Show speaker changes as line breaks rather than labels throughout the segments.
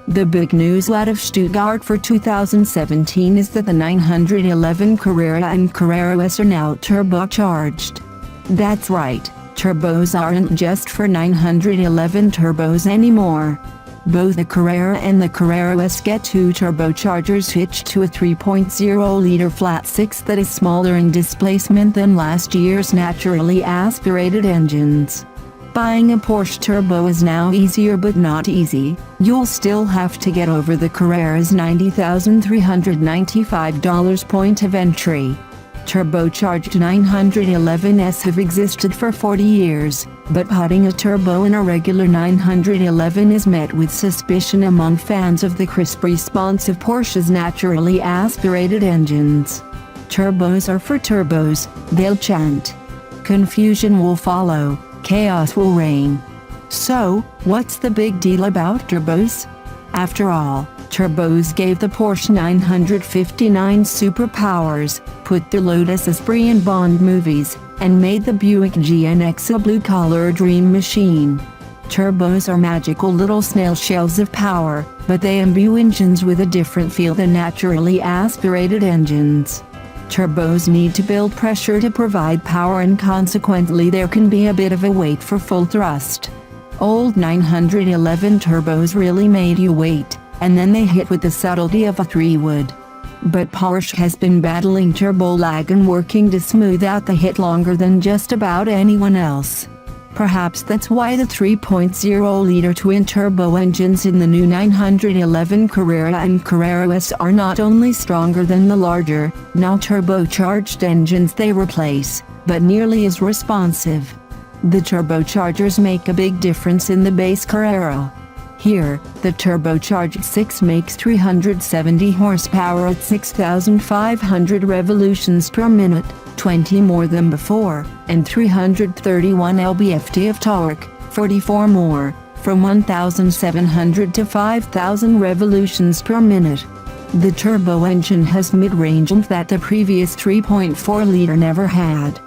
The big news out of Stuttgart for 2017 is that the 911 Carrera and Carrera S are now turbocharged. That's right, turbos aren't just for 911 turbos anymore. Both the Carrera and the Carrera S get two turbochargers hitched to a 3.0-liter flat six that is smaller in displacement than last year's naturally aspirated engines. Buying a Porsche turbo is now easier but not easy. You'll still have to get over the Carrera's $90,395 point of entry. Turbocharged 911s have existed for 40 years, but putting a turbo in a regular 911 is met with suspicion among fans of the crisp response of Porsche's naturally aspirated engines. Turbos are for turbos, they'll chant. Confusion will follow. Chaos will reign. So, what's the big deal about turbos? After all, turbos gave the Porsche 959 superpowers, put the Lotus Esprit in Bond movies, and made the Buick GNX a blue-collar dream machine. Turbos are magical little snail shells of power, but they imbue engines with a different feel than naturally aspirated engines. Turbos need to build pressure to provide power, and consequently there can be a bit of a wait for full thrust. Old 911 turbos really made you wait, and then they hit with the subtlety of a 3-wood. But Porsche has been battling turbo lag and working to smooth out the hit longer than just about anyone else. Perhaps that's why the 3.0-liter twin-turbo engines in the new 911 Carrera and Carrera S are not only stronger than the larger, now turbocharged engines they replace, but nearly as responsive. The turbochargers make a big difference in the base Carrera. Here, the turbocharged 6 makes 370 horsepower at 6,500 revolutions per minute, 20 more than before, and 331 lb-ft of torque, 44 more, from 1,700 to 5,000 revolutions per minute. The turbo engine has mid-range that the previous 3.4-liter never had.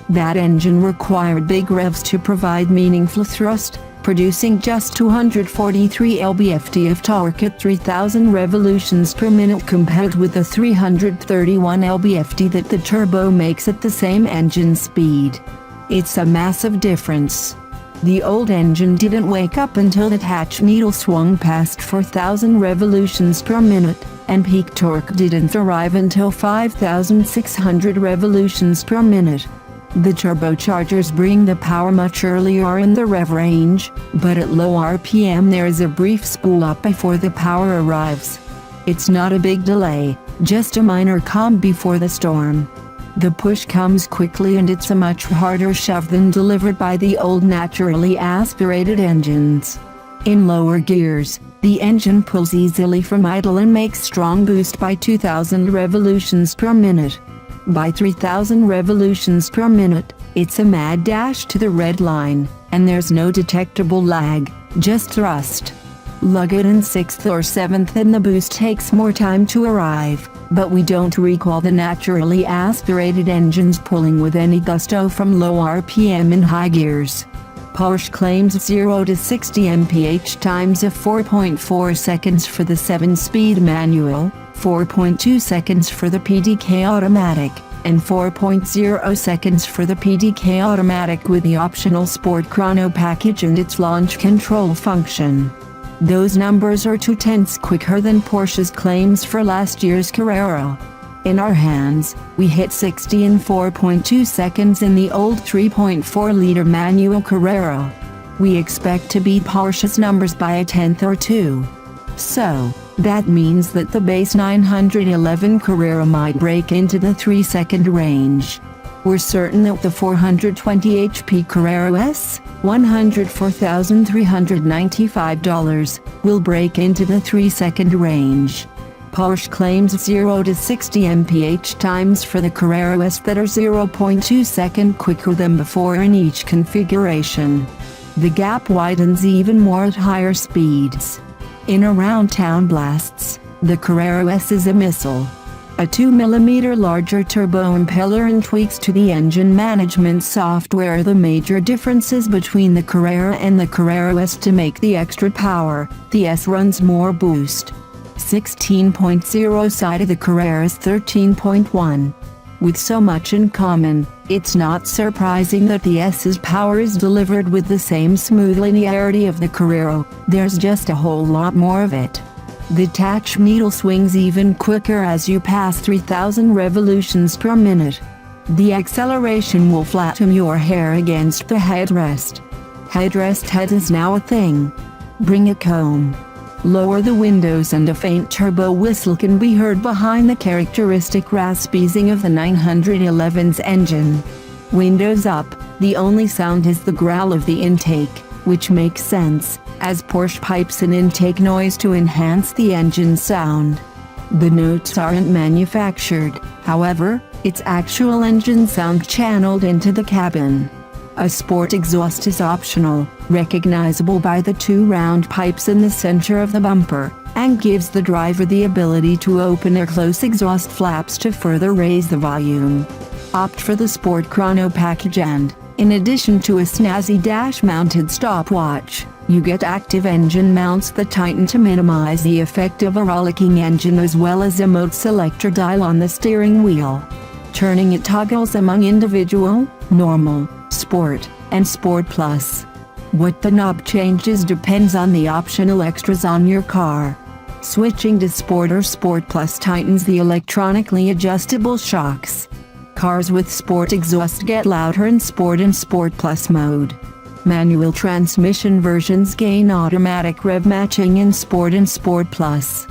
That engine required big revs to provide meaningful thrust, producing just 243 lb-ft of torque at 3,000 revolutions per minute compared with the 331 lb-ft that the turbo makes at the same engine speed. It's a massive difference. The old engine didn't wake up until the hatch needle swung past 4,000 revolutions per minute, and peak torque didn't arrive until 5,600 revolutions per minute. The turbochargers bring the power much earlier in the rev range, but at low RPM there is a brief spool up before the power arrives. It's not a big delay, just a minor calm before the storm. The push comes quickly and it's a much harder shove than delivered by the old naturally aspirated engines. In lower gears, the engine pulls easily from idle and makes strong boost by 2,000 revolutions per minute. By 3,000 revolutions per minute, it's a mad dash to the red line, and there's no detectable lag, just thrust. Lug it in 6th or 7th and the boost takes more time to arrive, but we don't recall the naturally aspirated engines pulling with any gusto from low RPM in high gears. Porsche claims 0 to 60 mph times of 4.4 seconds for the 7-speed manual, 4.2 seconds for the PDK automatic, and 4.0 seconds for the PDK automatic with the optional Sport Chrono package and its launch control function. Those numbers are 2/10 quicker than Porsche's claims for last year's Carrera. In our hands, we hit 60 in 4.2 seconds in the old 3.4-liter manual Carrera. We expect to beat Porsche's numbers by a tenth or two. So, that means that the base 911 Carrera might break into the 3-second range. We're certain that the 420 HP Carrera S, $104,395, will break into the 3-second range. Porsche claims 0 to 60 mph times for the Carrera S that are 0.2 seconds quicker than before in each configuration. The gap widens even more at higher speeds. In around town blasts, the Carrera S is a missile. a 2 mm larger turbo impeller and tweaks to the engine management software are the major differences between the Carrera and the Carrera S. To make the extra power, the S runs more boost. 16.0 side of the Carrera is 13.1. With so much in common, it's not surprising that the S's power is delivered with the same smooth linearity of the Carrera. There's just a whole lot more of it. The touch needle swings even quicker as you pass 3,000 revolutions per minute. The acceleration will flatten your hair against the headrest. Headrest head is now a thing. Bring a comb. Lower the windows and a faint turbo whistle can be heard behind the characteristic raspy zing of the 911's engine. Windows up, the only sound is the growl of the intake, which makes sense, as Porsche pipes in intake noise to enhance the engine sound. The notes aren't manufactured, however, it's actual engine sound channeled into the cabin. A sport exhaust is optional, recognizable by the two round pipes in the center of the bumper, and gives the driver the ability to open or close exhaust flaps to further raise the volume. Opt for the Sport Chrono package and, in addition to a snazzy dash-mounted stopwatch, you get active engine mounts that tighten to minimize the effect of a rollicking engine, as well as a mode selector dial on the steering wheel. Turning it toggles among individual, normal, sport, and sport plus. What the knob changes depends on the optional extras on your car. Switching to sport or sport plus tightens the electronically adjustable shocks. Cars with sport exhaust get louder in sport and sport plus mode. Manual transmission versions gain automatic rev matching in sport and sport plus.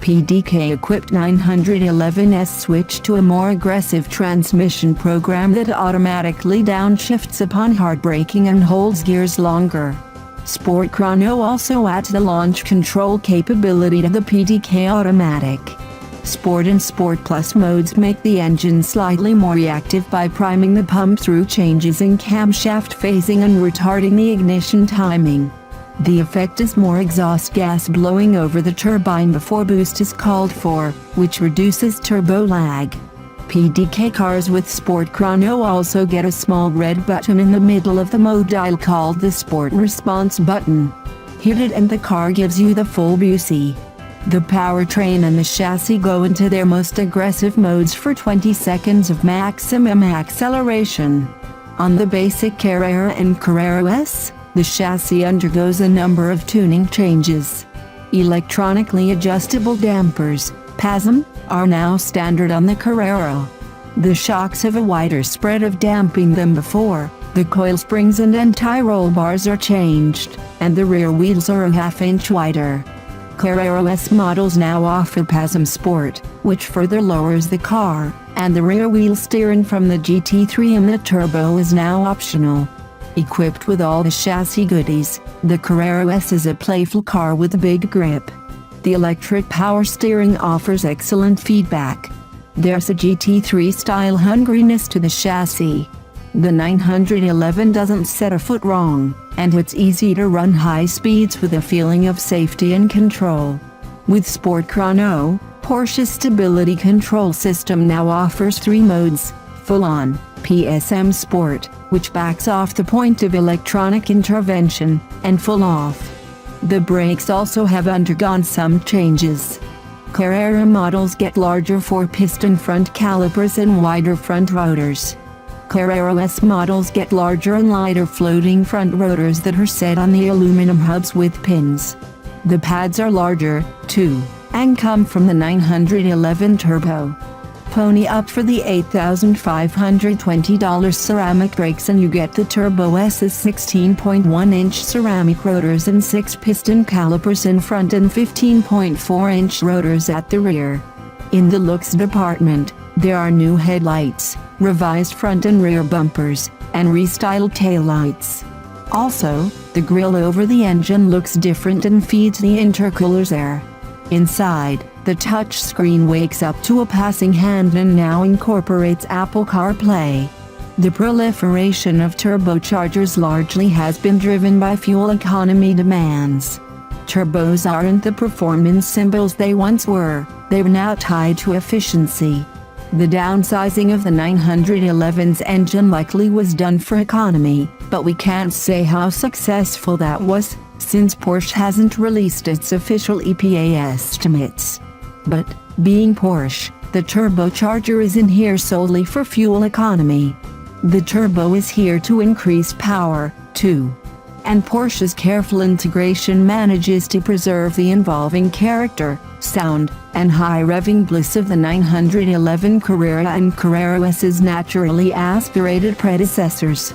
PDK-equipped 911S switch to a more aggressive transmission program that automatically downshifts upon hard braking and holds gears longer. Sport Chrono also adds the launch control capability to the PDK automatic. Sport and Sport Plus modes make the engine slightly more reactive by priming the pump through changes in camshaft phasing and retarding the ignition timing. The effect is more exhaust gas blowing over the turbine before boost is called for, which reduces turbo lag. PDK cars with Sport Chrono also get a small red button in the middle of the mode dial called the Sport Response button. Hit it and the car gives you the full BUSI. The powertrain and the chassis go into their most aggressive modes for 20 seconds of maximum acceleration. On the basic Carrera and Carrera S, the chassis undergoes a number of tuning changes. Electronically adjustable dampers, PASM, are now standard on the Carrera. The shocks have a wider spread of damping than before, the coil springs and anti-roll bars are changed, and the rear wheels are a half-inch wider. Carrera S models now offer PASM Sport, which further lowers the car, and the rear wheel steering from the GT3 and the turbo is now optional. Equipped with all the chassis goodies, the Carrera S is a playful car with a big grip. The electric power steering offers excellent feedback. There's a GT3-style hungriness to the chassis. The 911 doesn't set a foot wrong, and it's easy to run high speeds with a feeling of safety and control. With Sport Chrono, Porsche's stability control system now offers 3 modes: full-on, PSM Sport, which backs off the point of electronic intervention, and full-off. The brakes also have undergone some changes. Carrera models get larger 4-piston front calipers and wider front rotors. Carrera S models get larger and lighter floating front rotors that are set on the aluminum hubs with pins. The pads are larger, too, and come from the 911 Turbo. Pony up for the $8,520 ceramic brakes and you get the Turbo S's 16.1-inch ceramic rotors and 6-piston calipers in front and 15.4-inch rotors at the rear. In the looks department, there are new headlights, revised front and rear bumpers, and restyled taillights. Also, the grille over the engine looks different and feeds the intercoolers air. Inside, the touchscreen wakes up to a passing hand and now incorporates Apple CarPlay. The proliferation of turbochargers largely has been driven by fuel economy demands. Turbos aren't the performance symbols they once were, They were now tied to efficiency. The downsizing of the 911's engine likely was done for economy, but we can't say how successful that was, since Porsche hasn't released its official EPA estimates. But, being Porsche, the turbocharger isn't here solely for fuel economy. The turbo is here to increase power, too. And Porsche's careful integration manages to preserve the involving character, sound, and high revving bliss of the 911 Carrera and Carrera S's naturally aspirated predecessors.